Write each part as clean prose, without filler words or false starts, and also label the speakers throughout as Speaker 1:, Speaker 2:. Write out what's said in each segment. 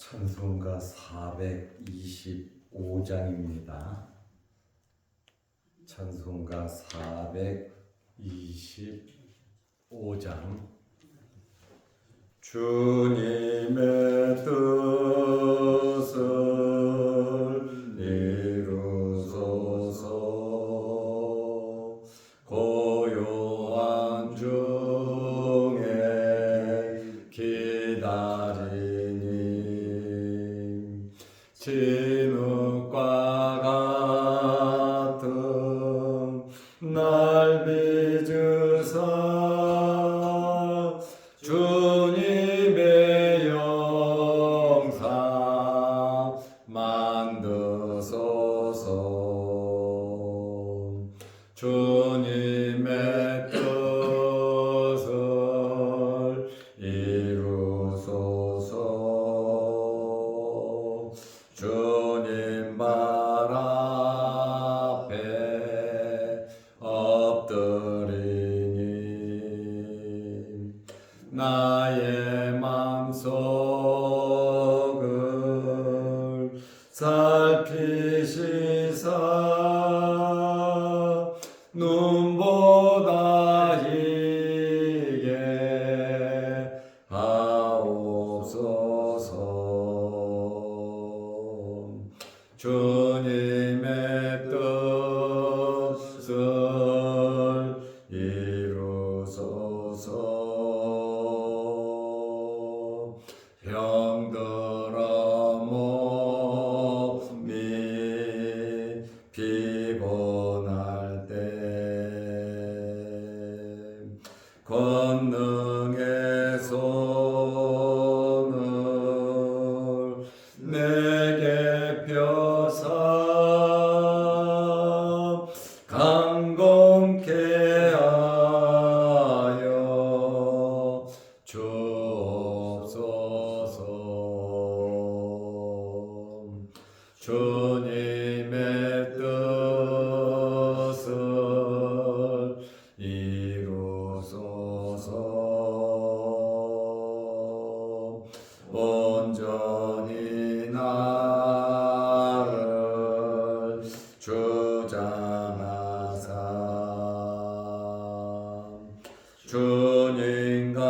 Speaker 1: 찬송가 425장입니다. 찬송가 425장. 주님의 뜻을 이루소서. 고요한 중에 기다리니 진흙과 같은 날 빚으사 주님의 영상 만드소서. 주님의 뜻을 이루소서. 주님 발 앞에 엎드리니 나의 맘속을 살피시사 눈보다 희게 하옵소서. 주님의 뜻을 이루소서. 병들어 몸이 피곤할 때 권능의 손을 내게 펴사 강건케 하여 주옵소서. 주님의 뜻을 이루소서. 온전히 나를 주장하사 주님과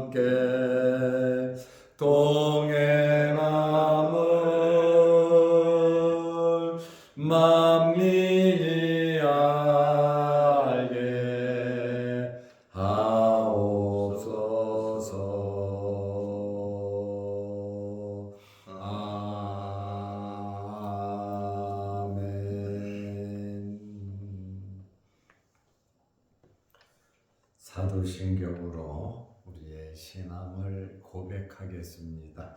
Speaker 1: 함께 동행함을 만민이 알게 하옵소서. 아멘. 사도신경으로 우리의 신앙을 고백하겠습니다.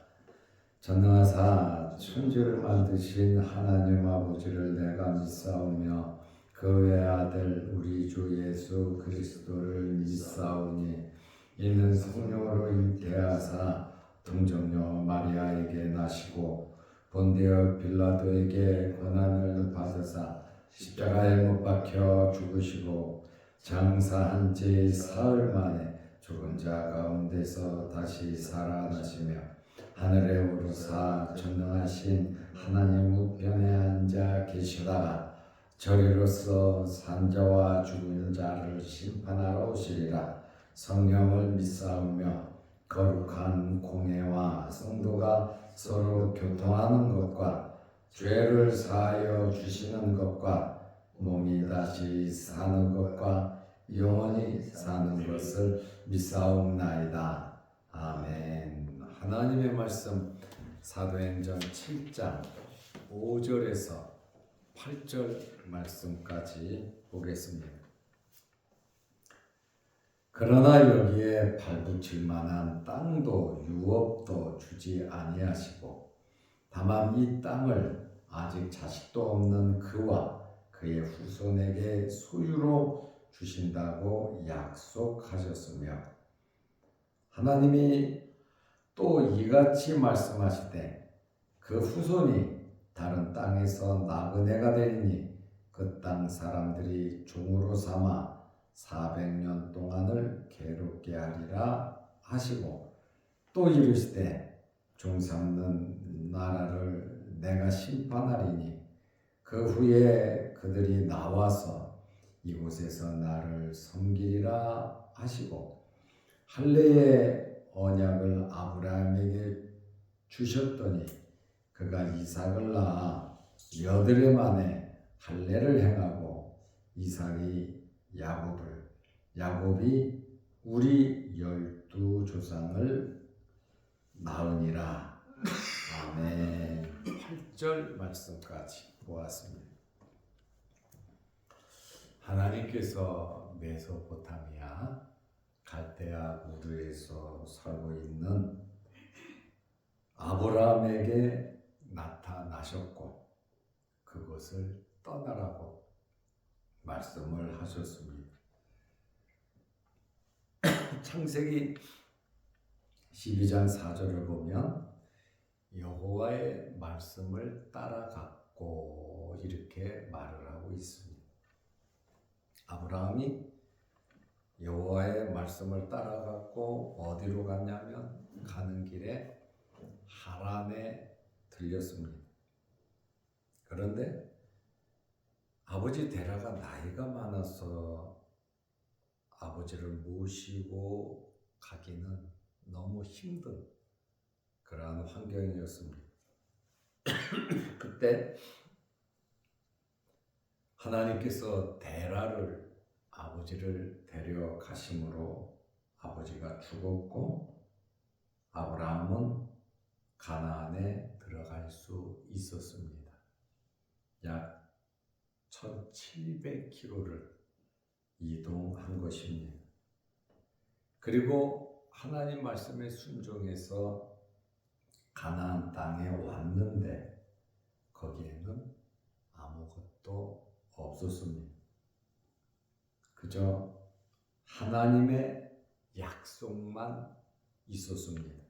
Speaker 1: 전능하사 천지를 만드신 하나님 아버지를 내가 믿사오며 그 외아들 우리 주 예수 그리스도를 믿사오니 이는 성령으로 잉태하사 동정녀 마리아에게 나시고 본디오 빌라도에게 고난을 받으사 십자가에 못 박혀 죽으시고 장사한 지 사흘 만에 죽은 자 가운데서 다시 살아나시며 하늘에 오르사 전능하신 하나님 우편에 앉아 계시다가 저리로서 산자와 죽은 자를 심판하러 오시리라. 성령을 믿사오며 거룩한 공회와 성도가 서로 교통하는 것과 죄를 사하여 주시는 것과 몸이 다시 사는 것과 영원히 사는 것을 믿사옵나이다. 아멘. 하나님의 말씀 사도행전 7장 5절에서 8절 말씀까지 보겠습니다. 그러나 여기에 발붙일 만한 땅도 유업도 주지 아니하시고 다만 이 땅을 아직 자식도 없는 그와 그의 후손에게 소유로 주신다고 약속하셨으며 하나님이 또 이같이 말씀하시되 그 후손이 다른 땅에서 나그네가 되리니 그 땅 사람들이 종으로 삼아 400년 동안을 괴롭게 하리라 하시고 또 이르시되 종 삼는 나라를 내가 심판하리니 그 후에 그들이 나와서 이곳에서 나를 섬기리라 하시고 할례의 언약을 아브라함에게 주셨더니 그가 이삭을 낳아 여드레 만에 할례를 행하고 이삭이 야곱이 우리 12조상을 낳으니라. 아멘. 8절 말씀까지 보았습니다. 하나님께서 메소포타미아 갈대아 우르에서 살고 있는 아브라함에게 나타나셨고 그것을 떠나라고 말씀을 하셨습니다. 창세기 12장 4절을 보면 여호와의 말씀을 따라갔고 이렇게 말을 하고 있습니다. 아브라함이 여호와의 말씀을 따라갔고 어디로 갔냐면 가는 길에 하란에 들렸습니다. 그런데 아버지 데라가 나이가 많아서 아버지를 모시고 가기는 너무 힘든 그러한 환경이었습니다. 그때 하나님께서 데라를 아버지를 데려가심으로 아버지가 죽었고 아브라함은 가나안에 들어갈 수 있었습니다. 약 1700km를 이동한 것입니다. 그리고 하나님 말씀에 순종해서 가나안 땅에 왔는데 거기에는 아무것도 없었습니다. 그저 하나님의 약속만 있었습니다.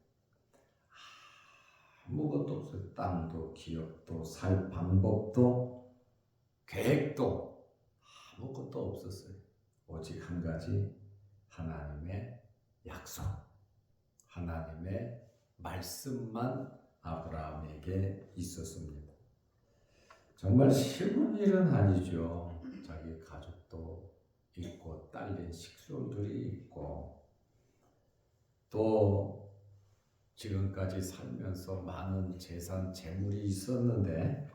Speaker 1: 아무것도 없어요. 땅도 기업도 살 방법도 계획도 아무것도 없었어요. 오직 한 가지 하나님의 약속, 하나님의 말씀만 아브라함에게 있었습니다. 정말 쉬운 일은 아니죠. 자기 가족도 있고 딸린 식솔들이 있고 또 지금까지 살면서 많은 재산, 재물이 있었는데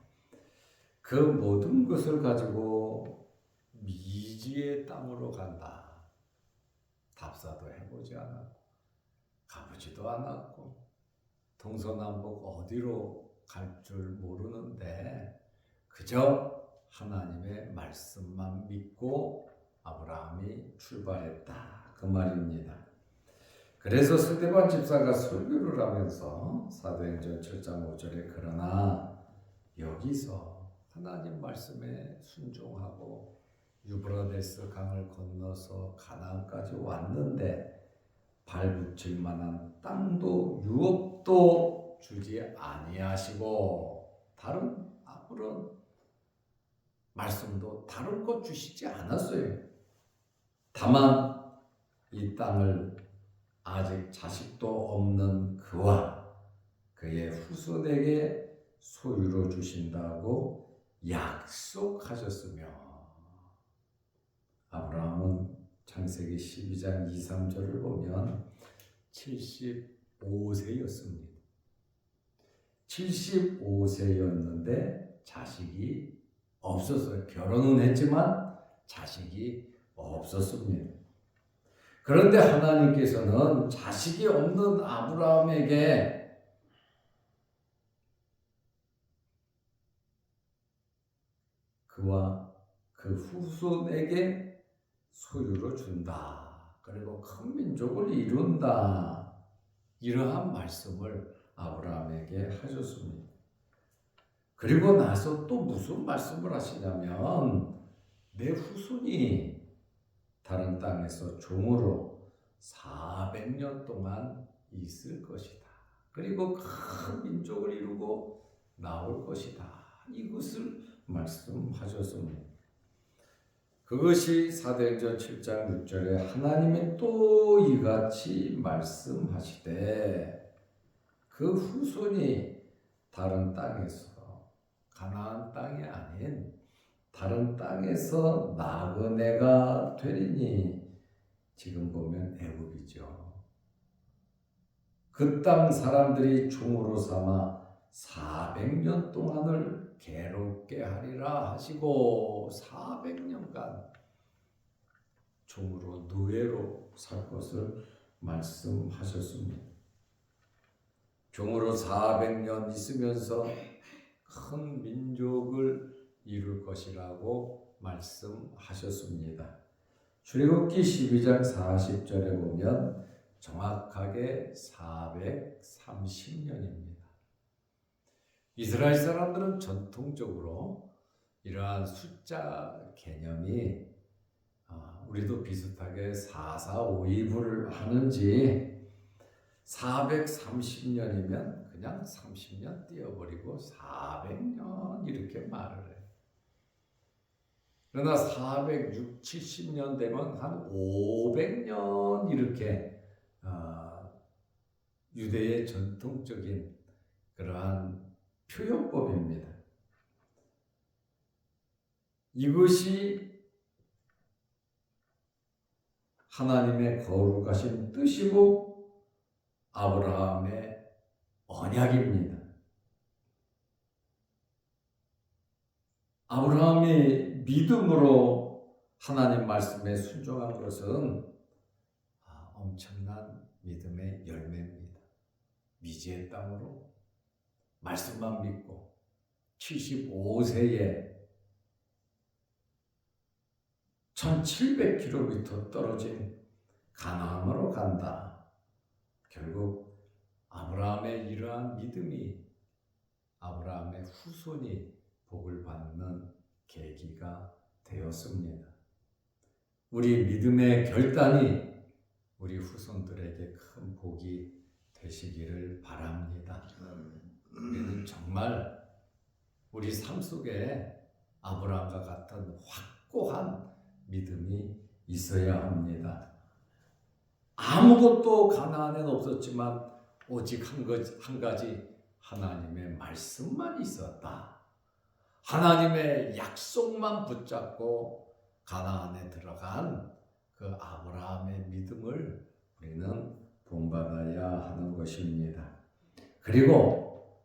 Speaker 1: 그 모든 것을 가지고 미지의 땅으로 간다. 답사도 해보지 않았고 가보지도 않았고 동서남북 어디로 갈 줄 모르는데 그저 하나님의 말씀만 믿고 아브라함이 출발했다. 그 말입니다. 그래서 스데반 집사가 설교를 하면서 사도행전 7장 5절에 그러나 여기서 하나님 말씀에 순종하고 유브라데스 강을 건너서 가나안까지 왔는데 발붙일 만한 땅도 유업도 주지 아니하시고 다른 아무런 말씀도 다른 것 주시지 않았어요. 다만 이 땅을 아직 자식도 없는 그와 그의 후손에게 소유로 주신다고 약속하셨으며 아브라함은 창세기 12장 2, 3절을 보면 75세였습니다. 75세였는데 자식이 없었어요. 결혼은 했지만 자식이 없었습니다. 그런데 하나님께서는 자식이 없는 아브라함에게 그와 그 후손에게 소유로 준다. 그리고 큰 민족을 이룬다. 이러한 말씀을 아브라함에게 하셨습니다. 그리고 나서 또 무슨 말씀을 하시냐면 내 후손이 다른 땅에서 종으로 400년 동안 있을 것이다. 그리고 큰 민족을 이루고 나올 것이다. 이것을 말씀하셨습니다. 그것이 사도행전 7장 6절에 하나님이 또 이같이 말씀하시되 그 후손이 다른 땅에서, 가나안 땅이 아닌 다른 땅에서 나그네가 되리니, 지금 보면 애굽이죠. 그 땅 사람들이 종으로 삼아 400년 동안을 괴롭게 하리라 하시고, 400년간 종으로 노예로 살 것을 말씀하셨습니다. 종으로 400년 있으면서 큰 민족을 이룰 것이라고 말씀하셨습니다. 출애굽기 12장 40절에 보면 정확하게 430년입니다. 이스라엘 사람들은 전통적으로 이러한 숫자 개념이 우리도 비슷하게 4,4,5,2를 하는지 430년이면 그냥 30년 띄워버리고 400년 이렇게 말을 해요. 그러나 460, 70년 되면 한 500년 이렇게 유대의 전통적인 그러한 표현법입니다. 이것이 하나님의 거룩하신 뜻이고 아브라함의 언약입니다. 아브라함이 믿음으로 하나님 말씀에 순종한 것은 엄청난 믿음의 열매입니다. 미지의 땅으로 말씀만 믿고 75세에 1700km 떨어진 가나안으로 간다. 결국 아브라함의 이러한 믿음이 아브라함의 후손이 복을 받는 계기가 되었습니다. 우리 믿음의 결단이 우리 후손들에게 큰 복이 되시기를 바랍니다. 우리는 정말 우리 삶 속에 아브라함과 같은 확고한 믿음이 있어야 합니다. 아무것도 가나안에는 없었지만 오직 한 가지 하나님의 말씀만 있었다. 하나님의 약속만 붙잡고 가나안에 들어간 그 아브라함의 믿음을 우리는 본받아야 하는 것입니다. 그리고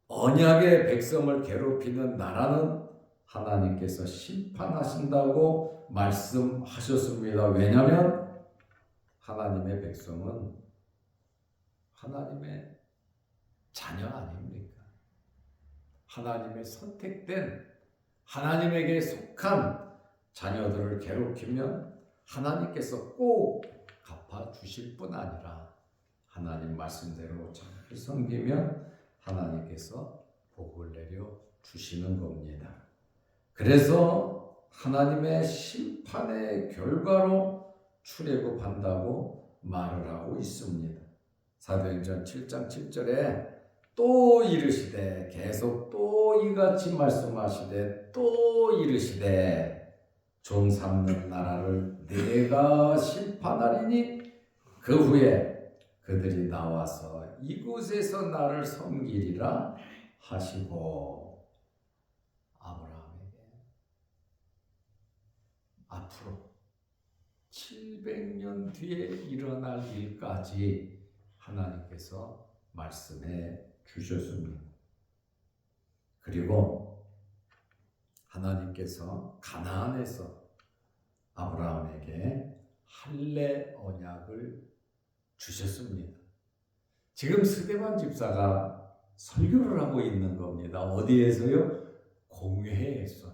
Speaker 1: 언약의 백성을 괴롭히는 나라는 하나님께서 심판하신다고 말씀하셨습니다. 왜냐하면 하나님의 백성은 하나님의 자녀 아닙니까? 하나님의 선택된 하나님에게 속한 자녀들을 괴롭히면 하나님께서 꼭 갚아주실 뿐 아니라 하나님 말씀대로 잘 섬기면 하나님께서 복을 내려 주시는 겁니다. 그래서 하나님의 심판의 결과로 출애굽한다고 말을 하고 있습니다. 사도행전 7장 7절에 또 이르시되, 계속 또 이같이 말씀하시되 또 이르시되, 종 삼는 나라를 내가 심판하리니 그 후에 그들이 나와서 이곳에서 나를 섬기리라 하시고, 아브라함에게 앞으로 700년 뒤에 일어날 일까지 하나님께서 말씀해 주셨습니다. 그리고 하나님께서 가나안에서 아브라함에게 할례 언약을 주셨습니다. 지금 스데반 집사가 설교를 하고 있는 겁니다. 어디에서요? 공회에서.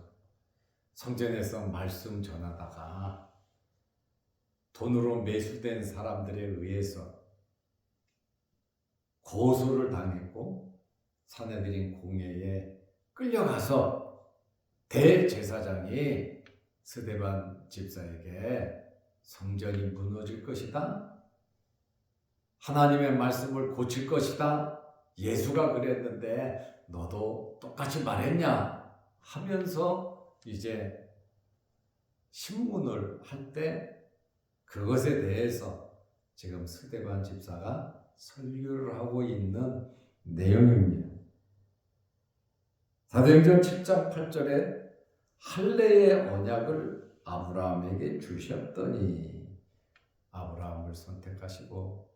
Speaker 1: 성전에서 말씀 전하다가 돈으로 매수된 사람들에 의해서 고소를 당했고 사내들인 공회에 끌려가서 대제사장이 스데반 집사에게 성전이 무너질 것이다, 하나님의 말씀을 고칠 것이다, 예수가 그랬는데 너도 똑같이 말했냐 하면서 이제 신문을 할 때 그것에 대해서 지금 스데반 집사가 설교를 하고 있는 내용입니다. 사도행전 7장 8절에 할례의 언약을 아브라함에게 주셨더니, 아브라함을 선택하시고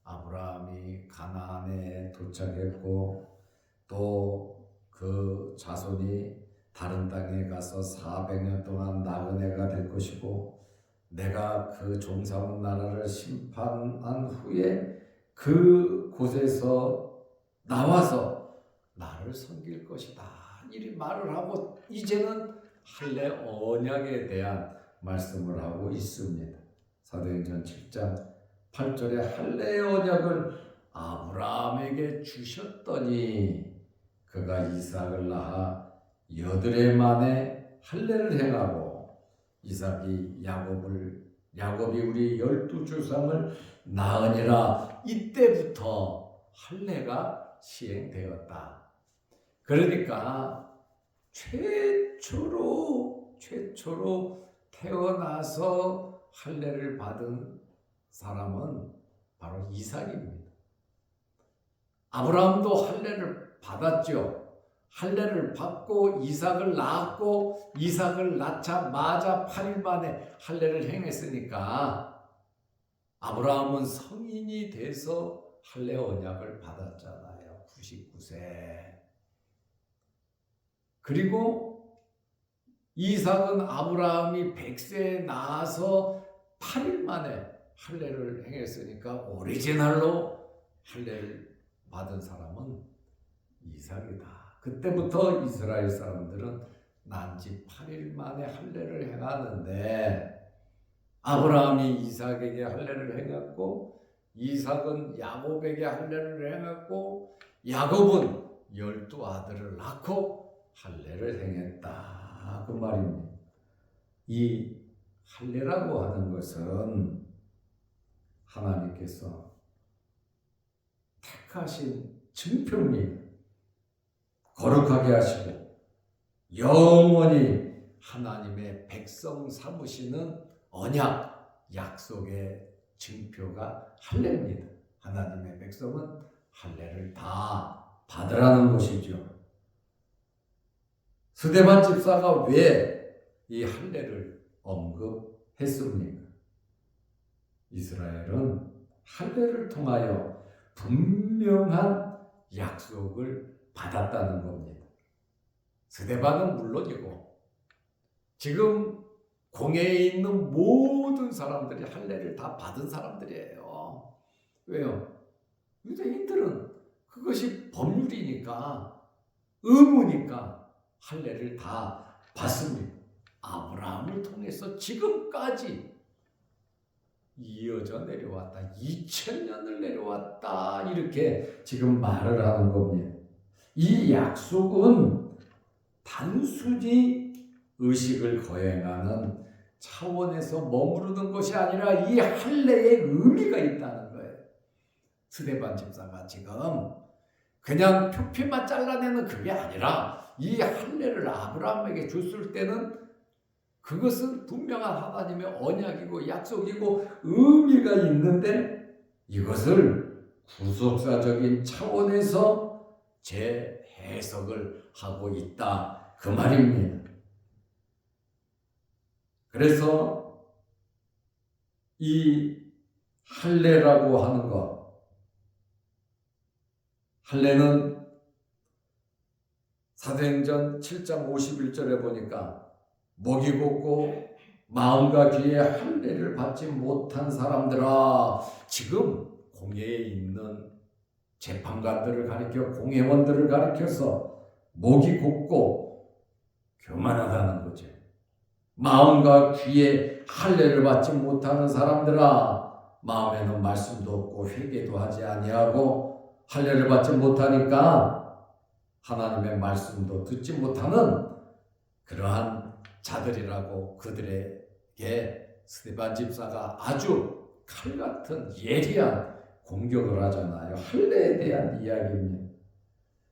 Speaker 1: 아브라함이 가나안에 도착했고 또 그 자손이 다른 땅에 가서 400년 동안 나그네가 될 것이고, 내가 그 종삼은 나라를 심판한 후에 그 곳에서 나와서 나를 섬길 것이다, 이리 말을 하고 이제는 할례 언약에 대한 말씀을 하고 있습니다. 사도행전 7장 8절에 할례의 언약을 아브라함에게 주셨더니 그가 이삭을 낳아 8해 만에 할례를 행하고, 이삭이 야곱이 우리 12조상을 낳으니라. 이때부터 할례가 시행되었다. 그러니까 최초로 태어나서 할례를 받은 사람은 바로 이삭입니다. 아브라함도 할례를 받았죠. 할례를 받고 이삭을 낳았고, 이삭을 낳자마자 8일 만에 할례를 행했으니까 아브라함은 성인이 돼서 할례 언약을 받았잖아요. 99세. 그리고 이삭은 아브라함이 100세에 낳아서 8일 만에 할례를 행했으니까 오리지널로 할례를 받은 사람은 이삭이다. 그때부터 이스라엘 사람들은 난지 8일 만에 할례를 행하는데, 아브라함이 이삭에게 할례를 행했고, 이삭은 야곱에게 할례를 행했고, 야곱은 12아들을 낳고 할례를 행했다, 그 말입니다. 이 할례라고 하는 것은 하나님께서 택하신 증표입니다. 거룩하게 하시고 영원히 하나님의 백성 삼으시는 언약, 약속의 증표가 할례입니다. 하나님의 백성은 할례를 다 받으라는 것이죠. 스데반 집사가 왜 이 할례를 언급했습니까? 이스라엘은 할례를 통하여 분명한 약속을 받았다는 겁니다. 스데반은 물론이고 지금 공회에 있는 모든 사람들이 할례를 다 받은 사람들이에요. 왜요? 유대인들은 그것이 법률이니까, 의무니까 할례를 다 받습니다. 아브라함을 통해서 지금까지 이어져 내려왔다. 2000년을 내려왔다. 이렇게 지금 말을 하는 겁니다. 이 약속은 단순히 의식을 거행하는 차원에서 머무르는 것이 아니라 이 할례의 의미가 있다는 거예요. 스데반 집사가 지금 그냥 표피만 잘라내는 그게 아니라 이 할례를 아브라함에게 줬을 때는 그것은 분명한 하나님의 언약이고 약속이고 의미가 있는데, 이것을 구속사적인 차원에서 재해석을 하고 있다, 그 말입니다. 그래서 이 할례라고 하는 것, 할례는 사도행전 7장 51절에 보니까 목이 곧고 마음과 귀에 할례를 받지 못한 사람들아, 지금 공회에 있는 재판관들을 가리켜, 공회원들을 가리켜서 목이 곧고 교만하다는 거죠. 마음과 귀에 할례를 받지 못하는 사람들아, 마음에는 말씀도 없고 회개도 하지 아니하고 할례를 받지 못하니까 하나님의 말씀도 듣지 못하는 그러한 자들이라고 그들에게 스데반 집사가 아주 칼같은 예리한 공격을 하잖아요. 할례에 대한 이야기입니다.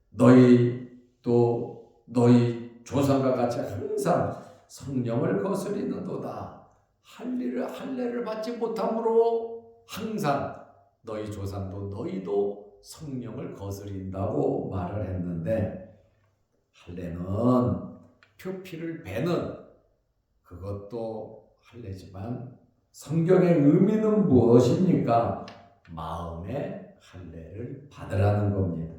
Speaker 1: 너희도 너희 조상과 같이 항상 성령을 거스리는도다. 할례를 받지 못함으로 항상 너희 조상도 너희도 성령을 거스린다고 말을 했는데, 할례는 표피를 베는 그것도 할례지만 성경의 의미는 무엇입니까? 마음의 할례를 받으라는 겁니다.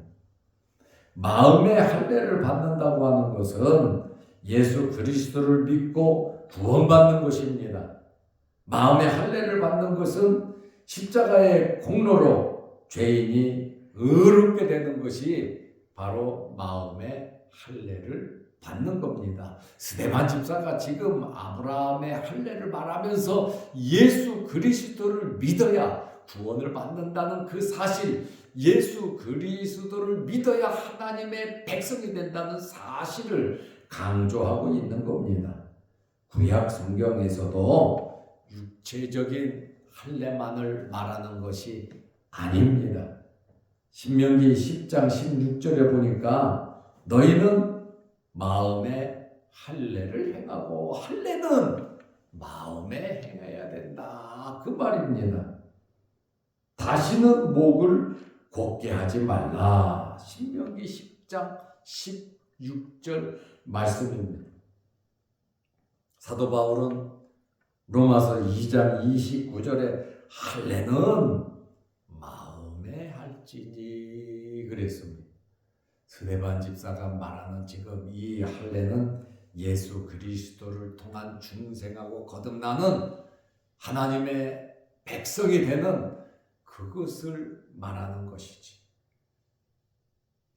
Speaker 1: 마음의 할례를 받는다고 하는 것은 예수 그리스도를 믿고 구원받는 것입니다. 마음의 할례를 받는 것은 십자가의 공로로 죄인이 의롭게 되는 것이 바로 마음의 할례를 받는 겁니다. 스데반 집사가 지금 아브라함의 할례를 말하면서 예수 그리스도를 믿어야 구원을 받는다는 그 사실, 예수 그리스도를 믿어야 하나님의 백성이 된다는 사실을 강조하고 있는 겁니다. 구약 성경에서도 육체적인 할례만을 말하는 것이 아닙니다. 신명기 10장 16절에 보니까 너희는 마음의 할례를 행하고, 할례는 마음에 행해야 된다, 그 말입니다. 다시는 목을 곧게 하지 말라. 신명기 10장 16절 말씀입니다. 사도 바울은 로마서 2장 29절에 할례는 마음에 할지니 그랬습니다. 스데반 집사가 말하는 지금 이 할례는 예수 그리스도를 통한 중생하고 거듭나는 하나님의 백성이 되는 그것을 말하는 것이지,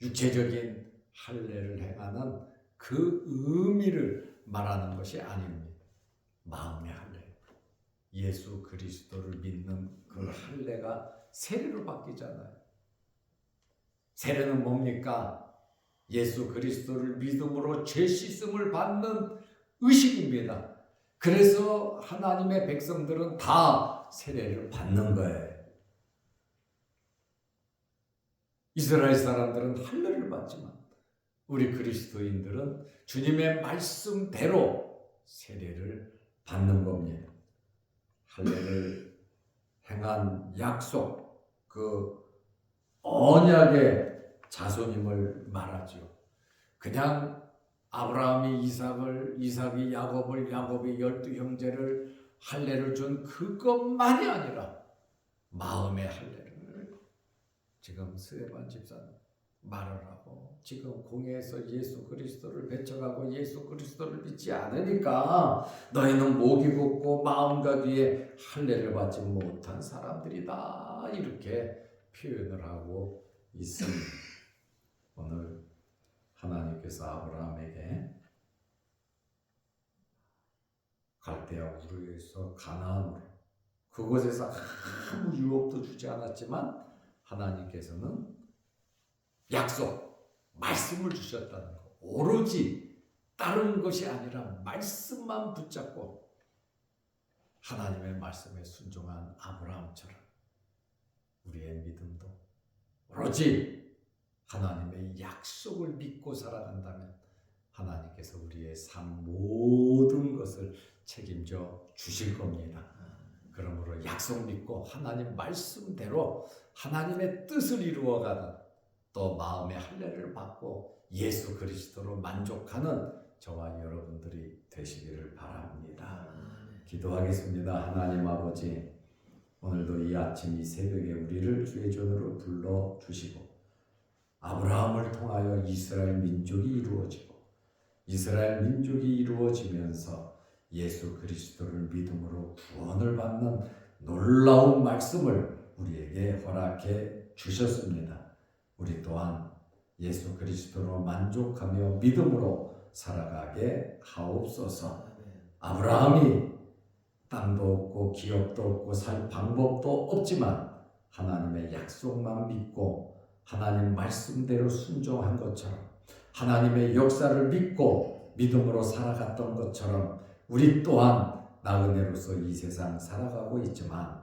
Speaker 1: 육체적인 할례를 행하는 그 의미를 말하는 것이 아닙니다. 마음의 할례, 예수 그리스도를 믿는 그 할례가 세례로 바뀌잖아요. 세례는 뭡니까? 예수 그리스도를 믿음으로 죄 씻음을 받는 의식입니다. 그래서 하나님의 백성들은 다 세례를 받는 거예요. 이스라엘 사람들은 할례를 받지만 우리 그리스도인들은 주님의 말씀대로 세례를 받는 겁니다. 할례를 행한 약속, 그 언약의 자손임을 말하죠. 그냥 아브라함이 이삭이 야곱이 12형제를 할례를 준 그것만이 아니라 마음의 할례를 지금 스데반 집사는 말을 하고, 지금 공회에서 예수 그리스도를 배척하고 예수 그리스도를 믿지 않으니까 너희는 목이 붓고 마음과 귀에 할례를 받지 못한 사람들이다, 이렇게 표현을 하고 있습니다. 오늘 하나님께서 아브라함에게 갈대아 우르에서 가나안으로, 그곳에서 아무 유업도 주지 않았지만 하나님께서는 약속, 말씀을 주셨다는 거, 오로지 다른 것이 아니라 말씀만 붙잡고 하나님의 말씀에 순종한 아브라함처럼 우리의 믿음도 오로지 하나님의 약속을 믿고 살아간다면 하나님께서 우리의 삶 모든 것을 책임져 주실 겁니다. 그러므로 약속 믿고 하나님 말씀대로 하나님의 뜻을 이루어가는, 또 마음의 할례를 받고 예수 그리스도로 만족하는 저와 여러분들이 되시기를 바랍니다. 기도하겠습니다. 하나님 아버지, 오늘도 이 아침 이 새벽에 우리를 주의 전으로 불러주시고 아브라함을 통하여 이스라엘 민족이 이루어지고 이스라엘 민족이 이루어지면서 예수 그리스도를 믿음으로 구원을 받는 놀라운 말씀을 우리에게 허락해 주셨습니다. 우리 또한 예수 그리스도로 만족하며 믿음으로 살아가게 하옵소서. 아브라함이 땅도 없고 기업도 없고 살 방법도 없지만 하나님의 약속만 믿고 하나님 말씀대로 순종한 것처럼, 하나님의 역사를 믿고 믿음으로 살아갔던 것처럼 우리 또한 나그네로서 이 세상 살아가고 있지만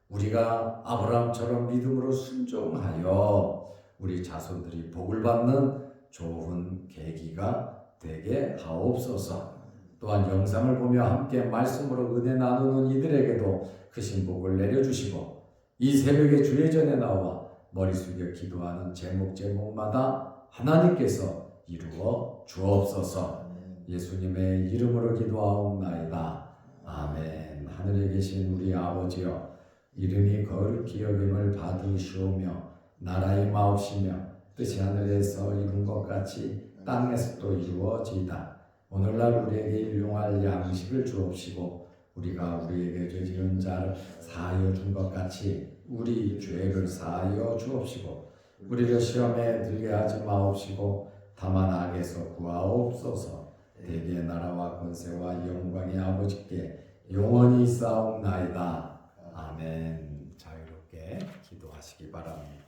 Speaker 1: 우리가 아브라함처럼 믿음으로 순종하여 우리 자손들이 복을 받는 좋은 계기가 되게 하옵소서. 또한 영상을 보며 함께 말씀으로 은혜 나누는 이들에게도 크신 복을 내려주시고 이 새벽에 주의 전에 나와 머리 숙여 기도하는 제목마다 하나님께서 이루어 주옵소서. 예수님의 이름으로 기도하옵나이다. 아멘. 하늘에 계신 우리 아버지여, 이름이 거룩히 여김을 받으시오며 나라의 마옵시며 뜻이 하늘에서 이룬 것 같이 땅에서도 이루어지이다. 오늘날 우리에게 일용할 양식을 주옵시고 우리가 우리에게 죄 지은 자를 사하여 준 것 같이 우리 죄를 사하여 주옵시고 우리를 시험에 들게 하지 마옵시고 다만 악에서 구하옵소서. 대개의 나라와 권세와 영광이 아버지께 영원히 있사옵나이다. 아멘. 자유롭게 기도하시기 바랍니다.